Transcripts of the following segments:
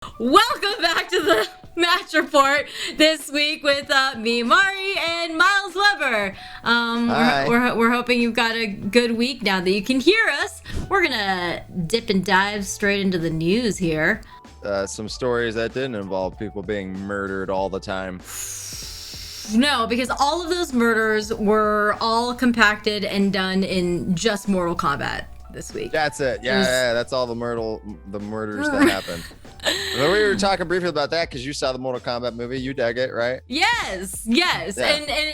Welcome back to the Match Report this week with me, Mari, and Miles Weber. We're hoping you've got a good week now that you can hear us. We're gonna dip and dive straight into the news here. Some stories that didn't involve people being murdered all the time. No, because all of those murders were all compacted and done in just Mortal Kombat this week. That's it. Yeah, that's all the murders that happened. We were talking briefly about that because you saw the Mortal Kombat movie. You dug it, right? Yes. Yeah.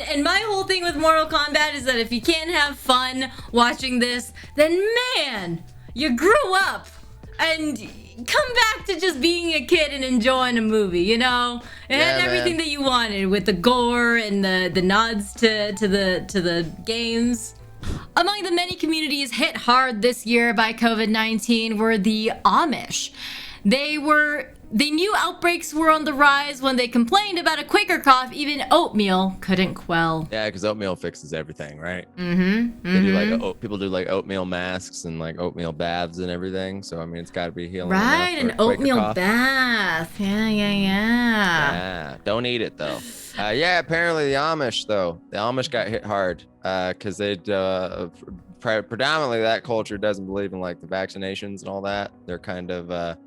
And my whole thing with Mortal Kombat is that if you can't have fun watching this, then man, you grew up and come back to just being a kid and enjoying a movie, you know? It had everything that you wanted with the gore and the nods to the games. Among the many communities hit hard this year by COVID-19 were the Amish. They knew outbreaks were on the rise when they complained about a Quaker cough even oatmeal couldn't quell. Yeah, because oatmeal fixes everything, right? Mm-hmm. They do people do like oatmeal masks and like oatmeal baths and everything. So I mean, it's got to be healing. Right, an oatmeal bath. Yeah. Yeah, don't eat it though. Apparently the Amish got hit hard because they predominantly that culture doesn't believe in like the vaccinations and all that. They're kind of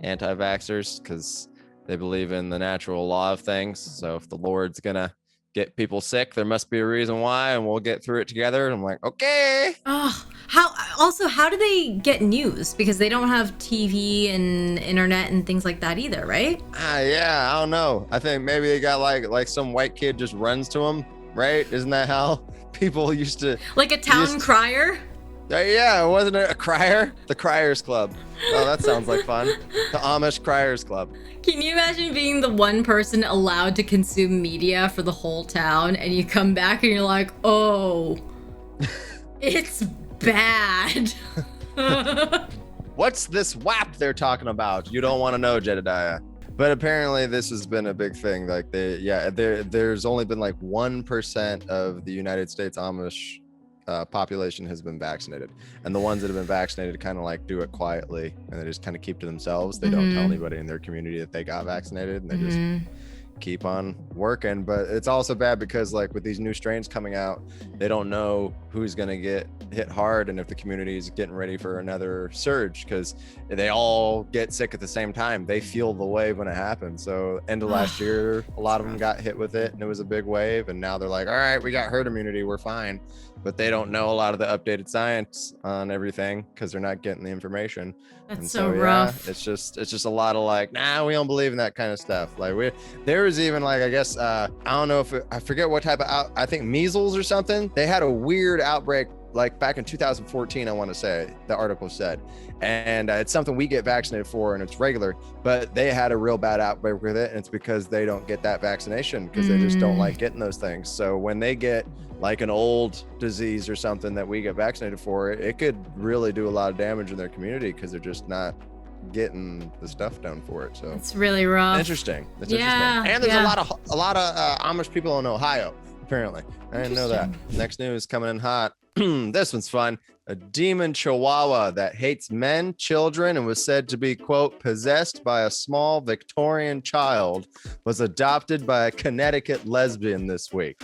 anti-vaxxers because they believe in the natural law of things. So if the Lord's gonna get people sick, there must be a reason why, and we'll get through it together. And I'm like, okay. Oh, how do they get news? Because they don't have TV and internet and things like that either, right? I don't know. I think maybe they got like some white kid just runs to them, right? Isn't that how people used to? Like a town crier? Yeah, wasn't it a crier? The Criers Club. Oh, that sounds like fun. The Amish Criers Club. Can you imagine being the one person allowed to consume media for the whole town and you come back and you're like, oh, it's bad. What's this WAP they're talking about? You don't want to know, Jedediah. But apparently this has been a big thing. Like there's only been like 1% of the United States Amish population has been vaccinated, and the ones that have been vaccinated kind of like do it quietly and they just kind of keep to themselves. They don't tell anybody in their community that they got vaccinated, and they just keep on working. But it's also bad because like with these new strains coming out, they don't know who's going to get hit hard and if the community is getting ready for another surge, because they all get sick at the same time. They feel the wave when it happens. So end of last year, a lot of them got hit with it and it was a big wave, and now they're like, all right, we got herd immunity, we're fine. But they don't know a lot of the updated science on everything because they're not getting the information. That's so rough. It's just a lot of like, nah, we don't believe in that kind of stuff. Like there was even like, I guess, I don't know I forget what type of, I think measles or something. They had a weird outbreak like back in 2014, I want to say, the article said. And it's something we get vaccinated for and it's regular, but they had a real bad outbreak with it. And it's because they don't get that vaccination because they just don't like getting those things. So when they get like an old disease or something that we get vaccinated for, it could really do a lot of damage in their community because they're just not getting the stuff done for it. So it's really rough. Interesting. And there's a lot of Amish people in Ohio, apparently. I didn't know that. Next news coming in hot. This one's fun. A demon Chihuahua that hates men, children, and was said to be, quote, possessed by a small Victorian child was adopted by a Connecticut lesbian this week.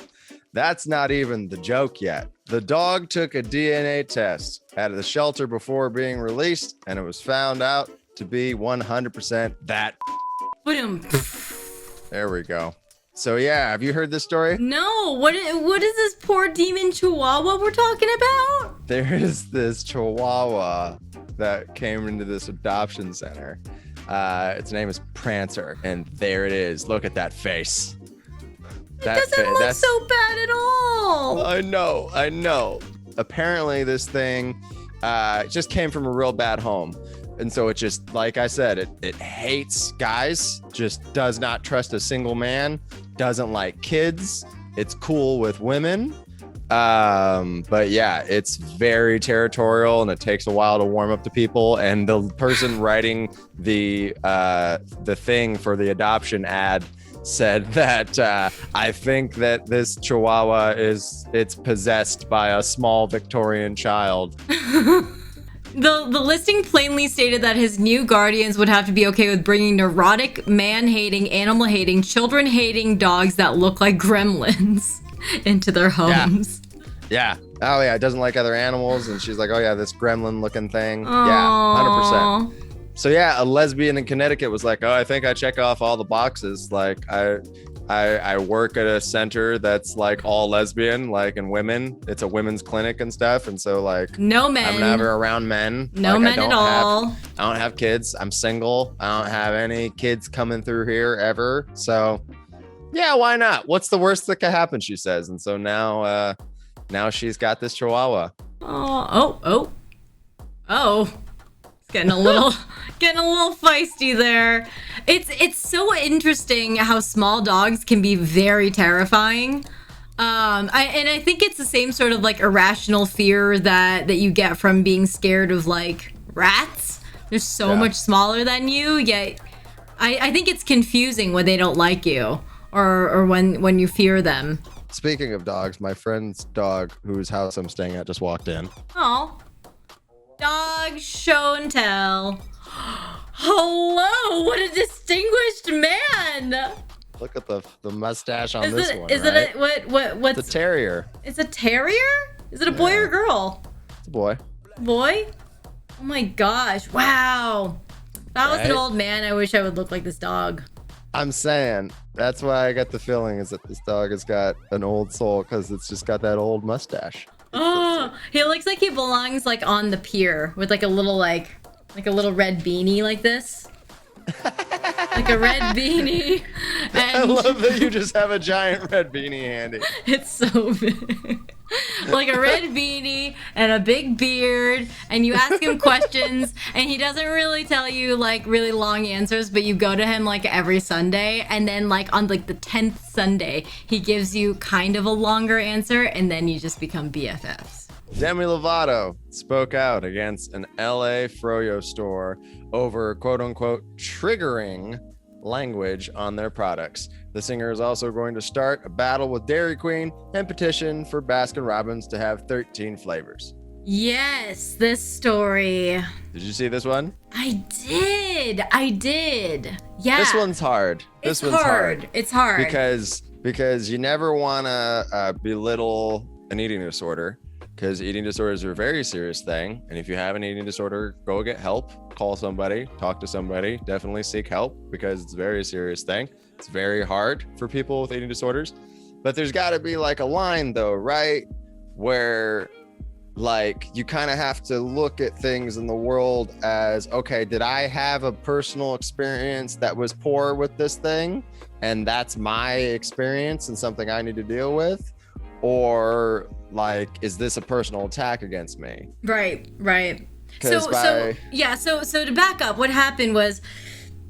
That's not even the joke yet. The dog took a DNA test at the shelter before being released, and it was found out to be 100% that. There we go. So yeah, have you heard this story? No, what is this poor demon Chihuahua we're talking about? There is this Chihuahua that came into this adoption center. Its name is Prancer, and there it is. Look at that face. It doesn't look so bad at all. I know. Apparently this thing just came from a real bad home. And so it just, like I said, it hates guys, just does not trust a single man, doesn't like kids. It's cool with women. But yeah, it's very territorial and it takes a while to warm up to people. And the person writing the thing for the adoption ad said that I think that this Chihuahua it's possessed by a small Victorian child. The listing plainly stated that his new guardians would have to be okay with bringing neurotic, man-hating, animal-hating, children-hating dogs that look like gremlins into their homes. Yeah. Oh yeah, it doesn't like other animals, and she's like, oh yeah, this gremlin-looking thing. Aww. Yeah, 100%. So yeah, a lesbian in Connecticut was like, oh, I think I check off all the boxes. Like I work at a center that's like all lesbian, like, and women. It's a women's clinic and stuff, and so like no men. I'm never around men. No like, men at all. I don't have kids. I'm single. I don't have any kids coming through here ever. So yeah, why not? What's the worst that could happen? She says, and so now she's got this Chihuahua. Oh. It's getting a little feisty there. It's so interesting how small dogs can be very terrifying. I think it's the same sort of like irrational fear that you get from being scared of like rats. They're so much smaller than you, yet I think it's confusing when they don't like you or when you fear them. Speaking of dogs, my friend's dog, whose house I'm staying at, just walked in. Oh, dog show and tell. Hello, what a distinguished man! Look at the mustache on this one. Is right? it what's It's a terrier. It's a terrier? Is it a boy or girl? It's a boy. Boy? Oh my gosh! Wow. If I was an old man, I wish I would look like this dog. I'm saying that's why I got the feeling is that this dog has got an old soul because it's just got that old mustache. Oh, he looks like he belongs like on the pier with like a little red beanie like this. Like a red beanie. And I love that you just have a giant red beanie handy. It's so big. Like a red beanie and a big beard, and you ask him questions and he doesn't really tell you like really long answers, but you go to him like every Sunday, and then like on like the 10th Sunday he gives you kind of a longer answer, and then you just become BFFs. Demi Lovato spoke out against an LA Froyo store over quote unquote triggering language on their products. The singer is also going to start a battle with Dairy Queen and petition for Baskin-Robbins to have 13 flavors. Yes, this story. Did you see this one? I did. Yeah. This one's hard. It's hard. Because you never want to belittle an eating disorder, because eating disorders are a very serious thing. And if you have an eating disorder, go get help, call somebody, talk to somebody, definitely seek help, because it's a very serious thing. It's very hard for people with eating disorders. But there's got to be like a line though, right? Where like you kind of have to look at things in the world as, okay, did I have a personal experience that was poor with this thing? And that's my experience and something I need to deal with? Or like, is this a personal attack against me? Right. So to back up, what happened was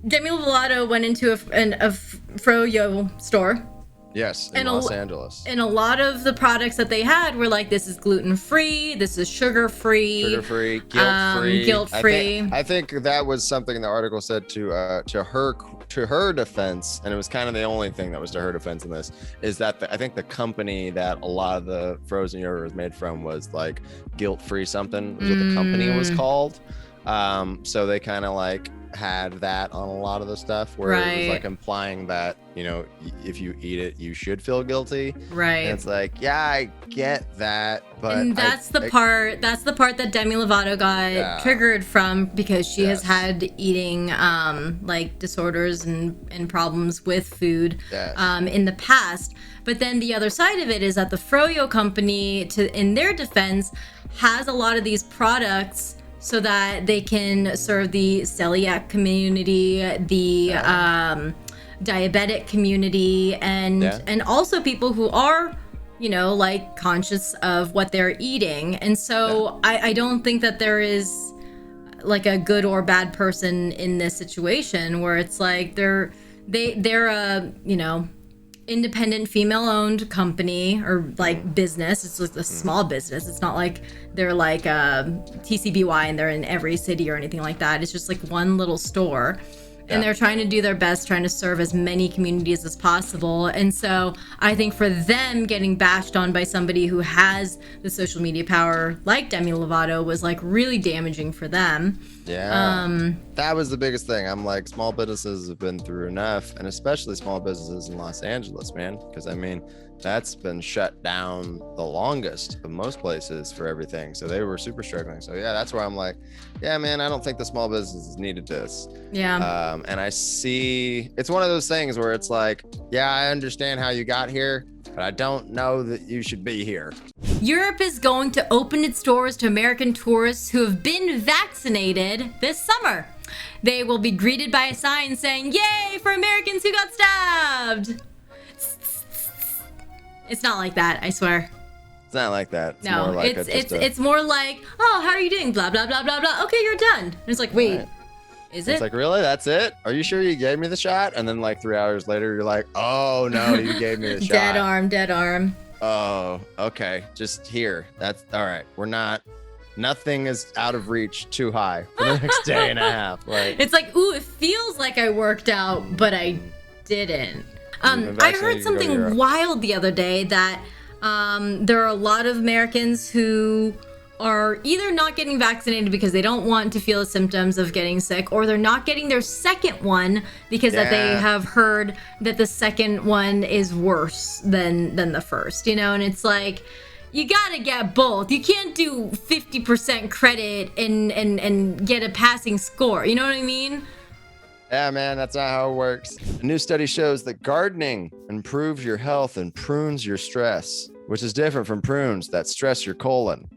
Demi Lovato went into a Froyo store. Yes, in Los Angeles. And a lot of the products that they had were like, this is gluten-free, this is sugar-free. Sugar-free, guilt-free. Guilt-free. I think that was something the article said to her defense, and it was kind of the only thing that was to her defense in this, is that I think the company that a lot of the frozen yogurt was made from was like guilt-free something, was what the company was called. So they kind of like had that on a lot of the stuff where it was like implying that, you know, if you eat it you should feel guilty, and it's like, yeah, I get that, but and that's the part that Demi Lovato got triggered from, because she has had eating like disorders and problems with food in the past. But then the other side of it is that the Froyo company, in their defense, has a lot of these products so that they can serve the celiac community, the diabetic community, and also people who are, you know, like conscious of what they're eating. And so I don't think that there is like a good or bad person in this situation, where it's like they're a, you know, independent female-owned company or like business. It's just a small business. It's not like they're like TCBY and they're in every city or anything like that. It's just like one little store, And they're trying to do their best, trying to serve as many communities as possible. And so I think for them getting bashed on by somebody who has the social media power like Demi Lovato was like really damaging for them. Yeah. That was the biggest thing. I'm like, small businesses have been through enough, and especially small businesses in Los Angeles, man. Because I mean, that's been shut down the longest of most places for everything. So they were super struggling. So yeah, that's where I'm like, yeah, man, I don't think the small businesses needed this. Yeah. And I see it's one of those things where it's like, yeah, I understand how you got here, but I don't know that you should be here. Europe is going to open its doors to American tourists who have been vaccinated this summer. They will be greeted by a sign saying, "Yay for Americans who got stabbed." It's not like that, I swear. It's not like that. It's no, more like it's more like, "Oh, how are you doing? Blah blah blah blah blah. Okay, you're done." And it's like, wait, right. Is it? It's like, really? That's it? Are you sure you gave me the shot? And then like 3 hours later, you're like, oh no, you gave me the shot. Dead arm. Oh, okay. Just here. That's all right. Nothing is out of reach too high for the next day and a half. Like, it's like, ooh, it feels like I worked out, but I didn't. I heard something wild the other day that there are a lot of Americans who are either not getting vaccinated because they don't want to feel the symptoms of getting sick, or they're not getting their second one because that they have heard that the second one is worse than the first, you know? And it's like, you gotta get both. You can't do 50% credit and get a passing score. You know what I mean? Yeah, man, that's not how it works. A new study shows that gardening improves your health and prunes your stress, which is different from prunes that stress your colon.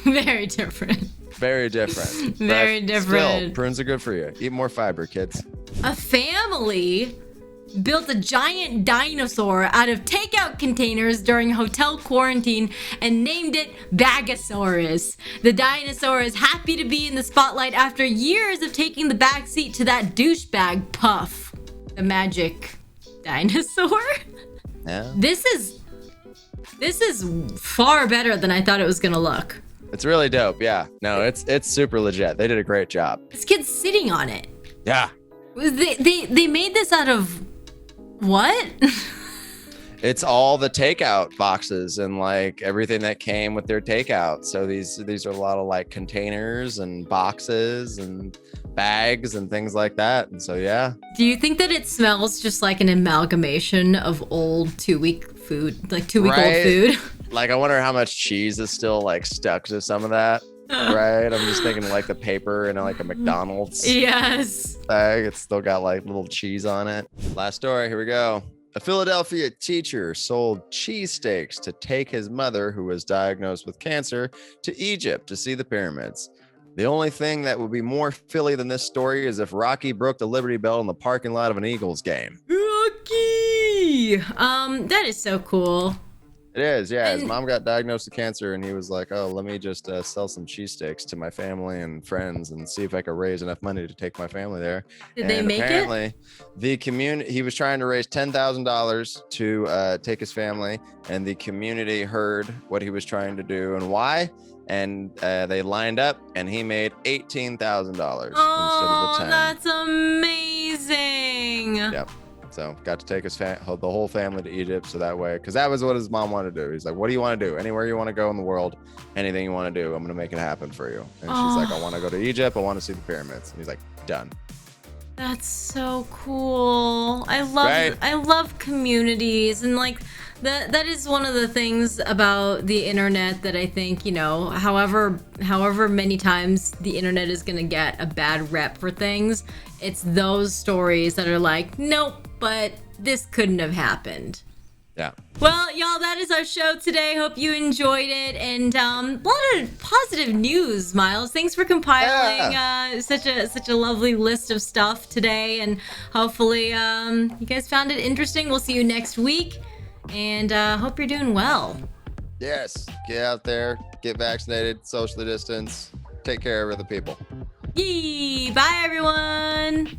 Very different. Very different. Very different. Still, prunes are good for you. Eat more fiber, kids. A family built a giant dinosaur out of takeout containers during hotel quarantine and named it Bagosaurus. The dinosaur is happy to be in the spotlight after years of taking the back seat to that douchebag Puff, the magic dinosaur. Yeah. This is far better than I thought it was gonna look. It's really dope. Yeah. No, it's super legit. They did a great job. This kid's sitting on it. Yeah. They made this out of what? It's all the takeout boxes and like everything that came with their takeout. So these are a lot of like containers and boxes and bags and things like that. And so yeah. Do you think that it smells just like an amalgamation of old 2-week food, like 2-week-old food? Like, I wonder how much cheese is still like stuck to some of that. Right? I'm just thinking like the paper in like a McDonald's yes bag. It's still got like little cheese on it. Last story. Here we go. A Philadelphia teacher sold cheesesteaks to take his mother, who was diagnosed with cancer, to Egypt to see the pyramids. The only thing that would be more Philly than this story is if Rocky broke the Liberty Bell in the parking lot of an Eagles game. Rocky! That is so cool. It is, yeah. His mom got diagnosed with cancer, and he was like, oh, let me just sell some cheesesteaks to my family and friends and see if I could raise enough money to take my family there. Did they make apparently, the community, he was trying to raise $10,000 to take his family, and the community heard what he was trying to do and why, and they lined up, and he made $18,000 instead of the 10. That's amazing. Yep. So got to take the whole family to Egypt, so that way, because that was what his mom wanted to do. He's like, what do you want to do? Anywhere you want to go in the world, anything you want to do, I'm going to make it happen for you. And she's like, I want to go to Egypt. I want to see the pyramids. And he's like, done. That's so cool. I love communities, and like that is one of the things about the internet that I think, you know, however many times the internet is going to get a bad rep for things, it's those stories that are like, nope, but this couldn't have happened. Yeah. Well, y'all, that is our show today. Hope you enjoyed it, and a lot of positive news, Miles. Thanks for compiling such a lovely list of stuff today, and hopefully you guys found it interesting. We'll see you next week, and hope you're doing well. Yes. Get out there, get vaccinated, socially distance, take care of other people. Yee! Bye, everyone.